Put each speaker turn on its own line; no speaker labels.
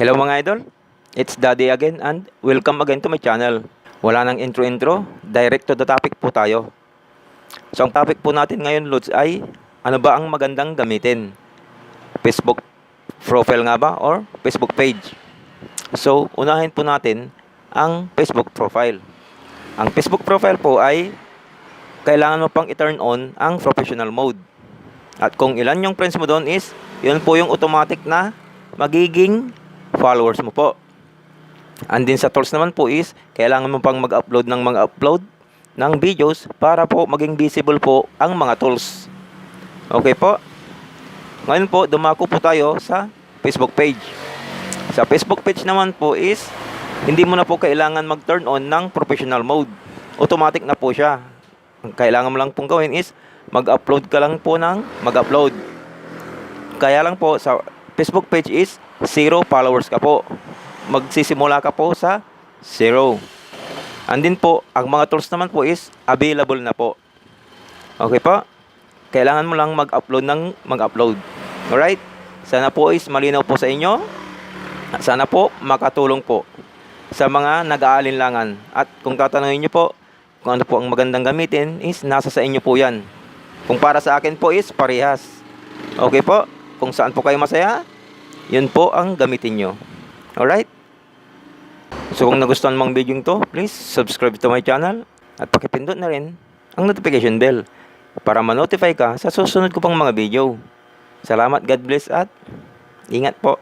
Hello mga idol, it's Daddy again and welcome again to my channel. Wala nang intro, direct to the topic po tayo. So ang topic po natin ngayon, Lods, ay ano ba ang magandang gamitin? Facebook profile nga ba or Facebook page? So unahin po natin ang Facebook profile. Ang Facebook profile po ay kailangan mo pang i-turn on ang professional mode. At kung ilan yung friends mo doon is, yun po yung automatic na magiging followers mo po. And din sa tools naman po is, kailangan mo pang mag-upload ng mga upload ng videos para po maging visible po ang mga tools. Okay po? Ngayon po, dumako po tayo sa Facebook page. Sa Facebook page naman po is, hindi mo na po kailangan mag-turn on ng professional mode. Automatic na po siya. Ang kailangan mo lang pong gawin is, mag-upload ka lang po ng mag-upload. Kaya lang po, sa Facebook page is 0 followers ka po. Magsisimula ka po sa 0. And din po, ang mga tools naman po is available na po. Okay po? Kailangan mo lang mag-upload ng mag-upload. Alright? Sana po is malinaw po sa inyo. Sana po makatulong po sa mga nag-aalinlangan. At kung tatanungin nyo po, kung ano po ang magandang gamitin is nasa sa inyo po yan. Kung para sa akin po is parehas. Okay po? Kung saan po kayo masaya, yun po ang gamitin nyo. Alright? So kung nagustuhan mong video to, please subscribe to my channel at pakipindot na rin ang notification bell para ma-notify ka sa susunod ko pang mga video. Salamat, God bless at ingat po.